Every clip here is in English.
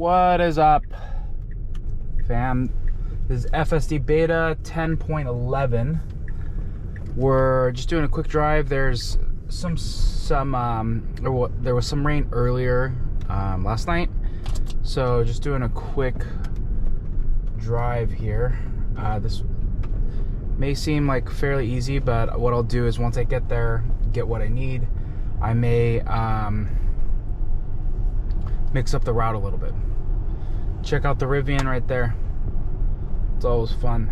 What is up, fam? This is FSD Beta 10.11. We're just doing a quick drive. There's there was some rain earlier last night, so just doing a quick drive here. This may seem like fairly easy, but what I'll do is once I get there, get what I need, I may mix up the route a little bit. Check out the Drivyn right there. It's always fun.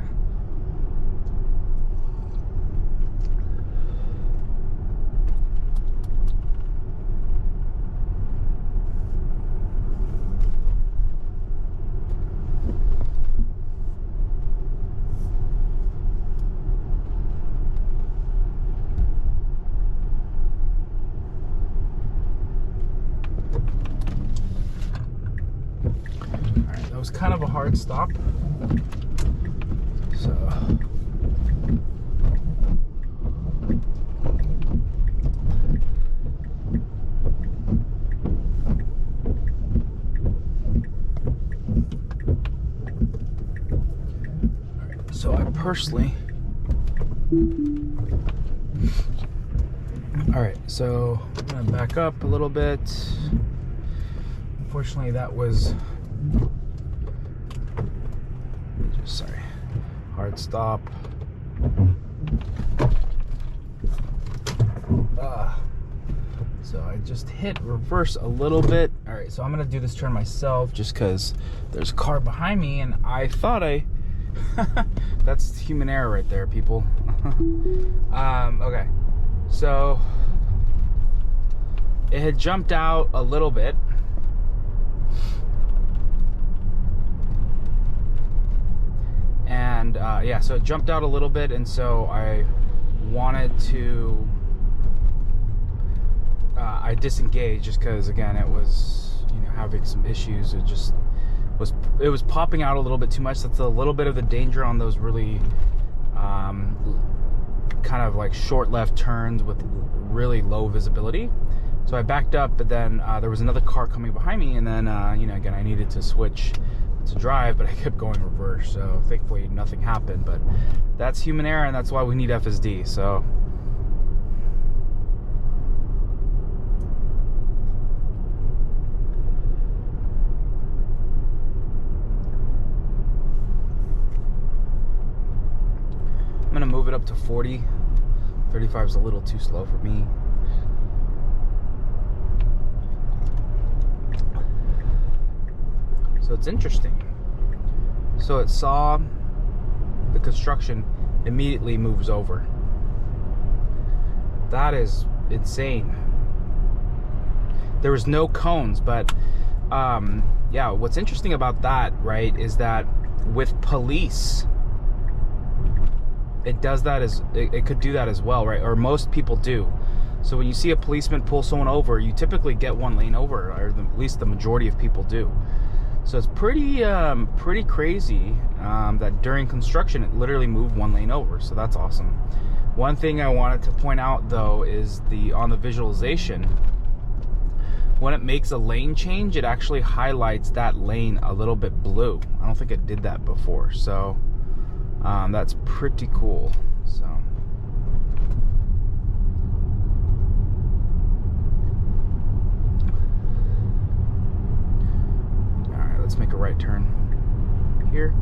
It was kind of a hard stop, so I personally, so I'm gonna back up a little bit. Unfortunately, that was hard stop. So I just hit reverse a little bit. All right, so I'm gonna do this turn myself just because there's a car behind me and I thought that's human error right there, people. Okay, so it had jumped out a little bit. And yeah, so it jumped out a little bit, and so I wanted to I disengaged just because, again, it was, having some issues. It was popping out a little bit too much. That's a little bit of the danger on those really kind of like short left turns with really low visibility. So I backed up, but then there was another car coming behind me, and then again, I needed to switch to drive, but I kept going reverse, so thankfully nothing happened. But that's human error, and that's why we need FSD. So I'm gonna move it up to 40. 35 is a little too slow for me. So it's interesting. So it saw the construction, immediately moves over. That is insane. There was no cones, but yeah, what's interesting about that, right, is that with police, it does that it could do that as well, right? Or most people do. So when you see a policeman pull someone over, you typically get one lane over, or at least the majority of people do. So it's pretty crazy that during construction it literally moved one lane over. So that's awesome. One thing I wanted to point out though is on the visualization, when it makes a lane change, it actually highlights that lane a little bit blue. I don't think it did that before. So that's pretty cool. So let's make a right turn here.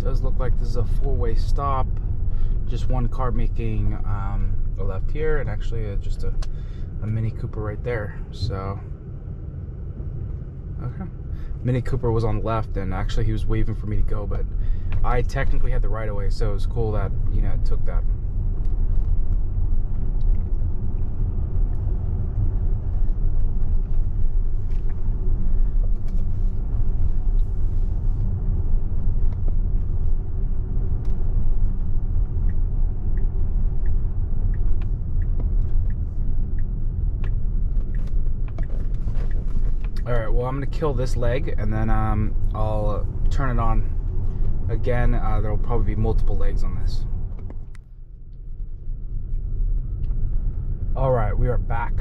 Does look like this is a four-way stop. Just one car making a left here, and actually just a Mini Cooper right there. So okay, Mini Cooper was on the left, and actually he was waving for me to go, but I technically had the right of way, so it was cool that it took that. Alright, well, I'm going to kill this leg, and then I'll turn it on again. There will probably be multiple legs on this. Alright, we are back.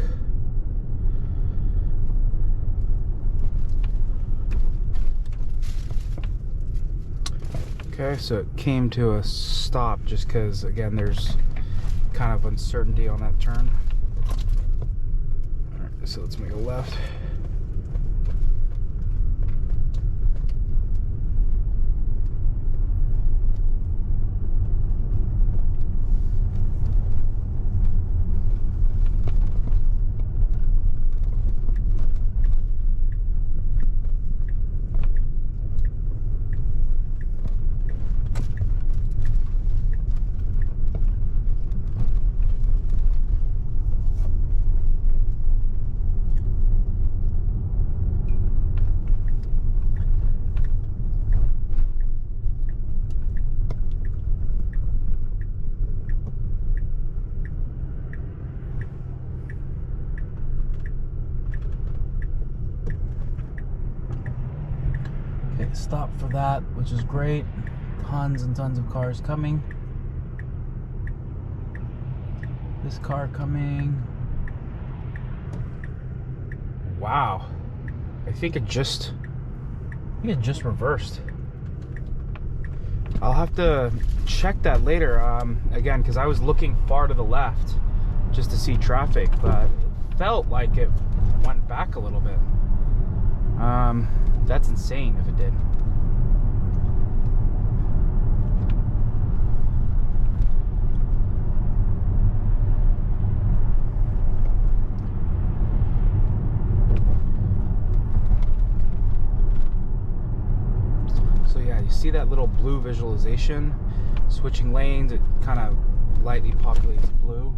Okay, so it came to a stop just because, again, there's kind of uncertainty on that turn. Alright, so let's make a left. Stop for that, which is great. Tons and tons of cars coming. This car coming. Wow. I think it just reversed. I'll have to check that later, again, because I was looking far to the left just to see traffic, but it felt like it went back a little bit. That's insane if it did. So yeah, you see that little blue visualization? Switching lanes, it kind of lightly populates blue.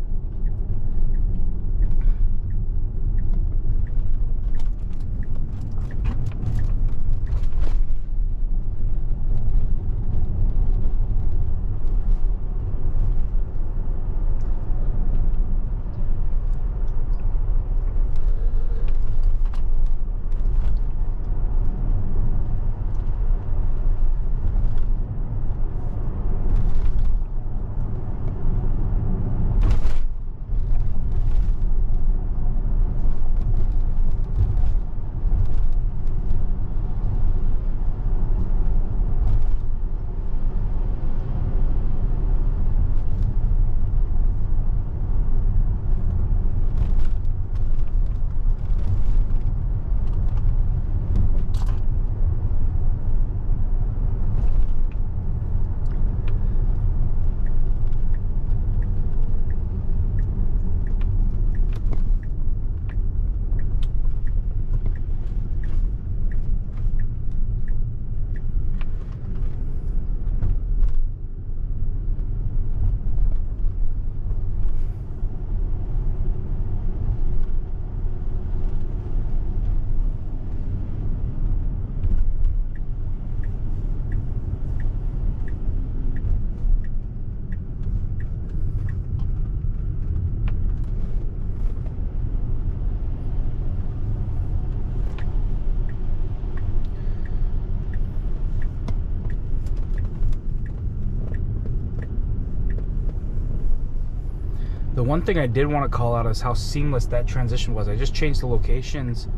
The one thing I did want to call out is how seamless that transition was. I just changed the locations,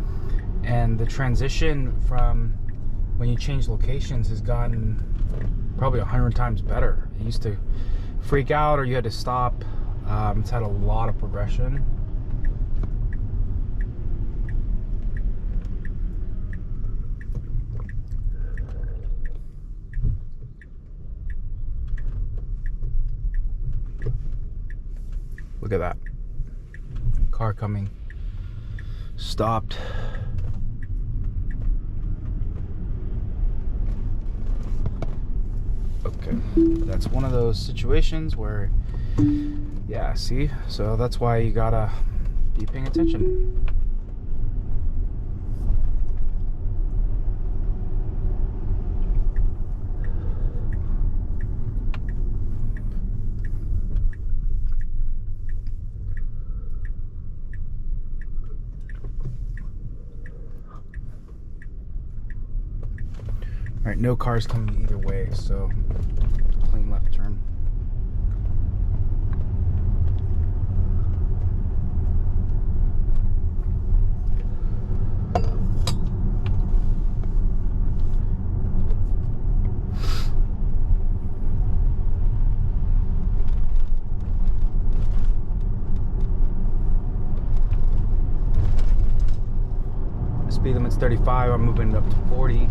and the transition from when you change locations has gotten probably 100 times better. It used to freak out or you had to stop. It's had a lot of progression. Look at that. Car coming. Stopped. Okay. That's one of those situations where, yeah, see? So that's why you gotta be paying attention. All right, no cars coming either way, so clean left turn. Speed limit's 35, I'm moving up to 40.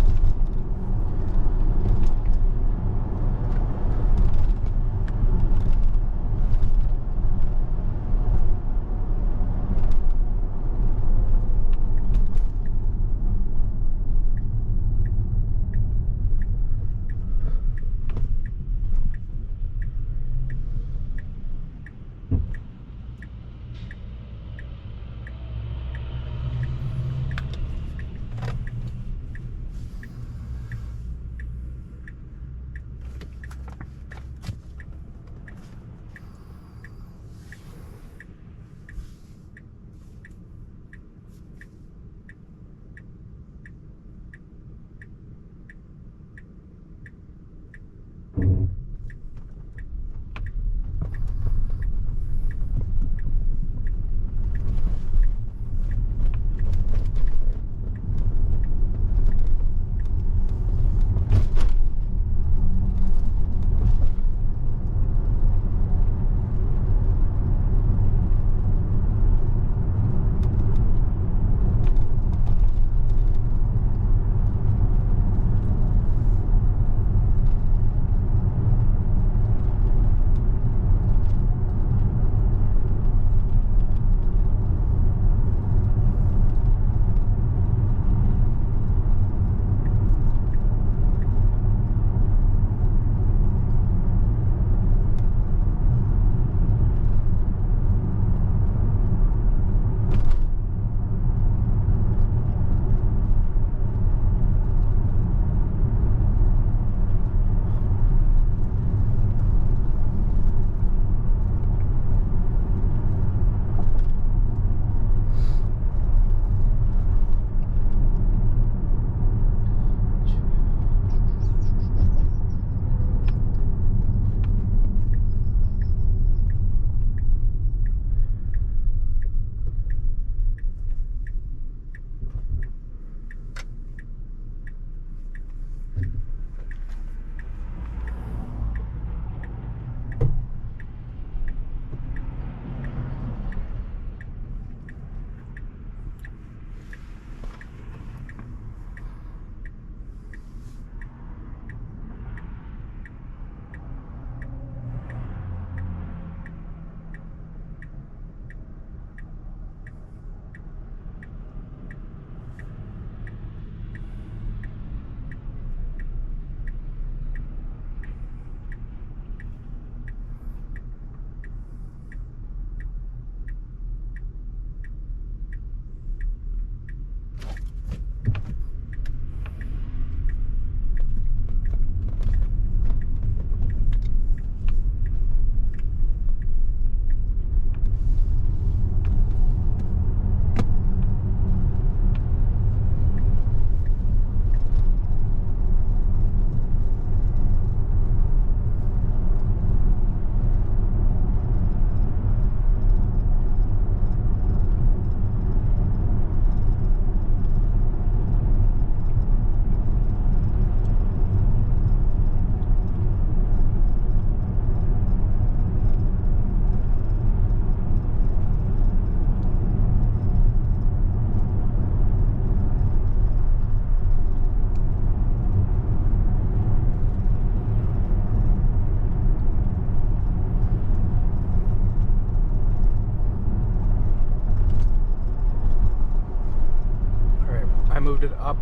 Moved it up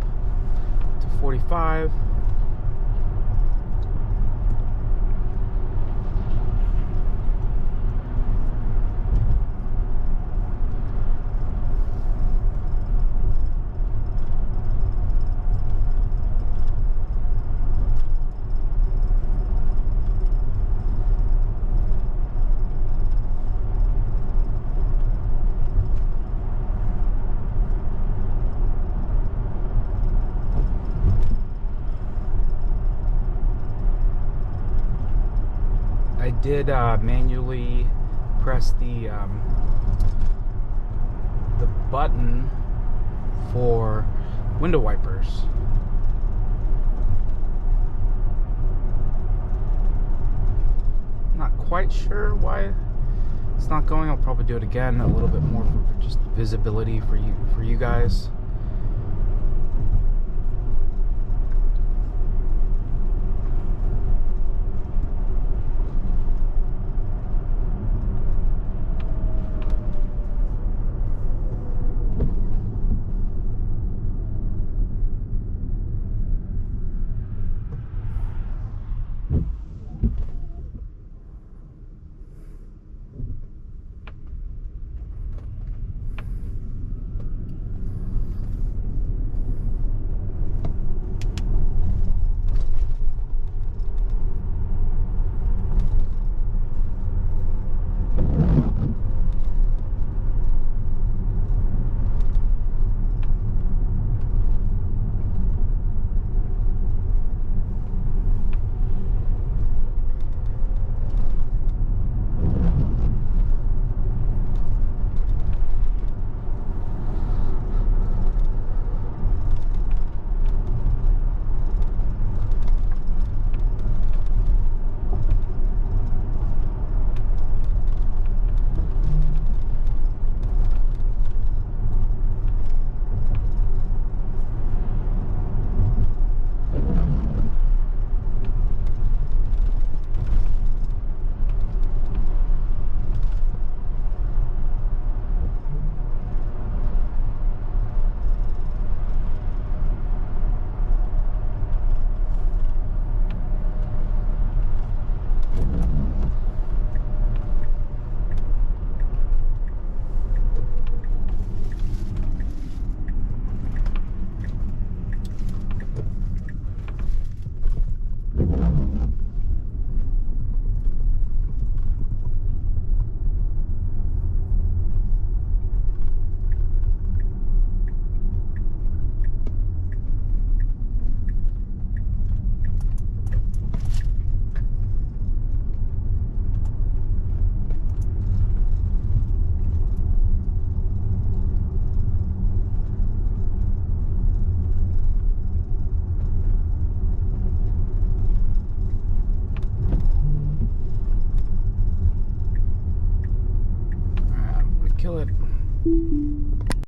to 45. did manually press the button for window wipers. Not quite sure why it's not going. I'll probably do it again a little bit more for just visibility for you guys. Kill it.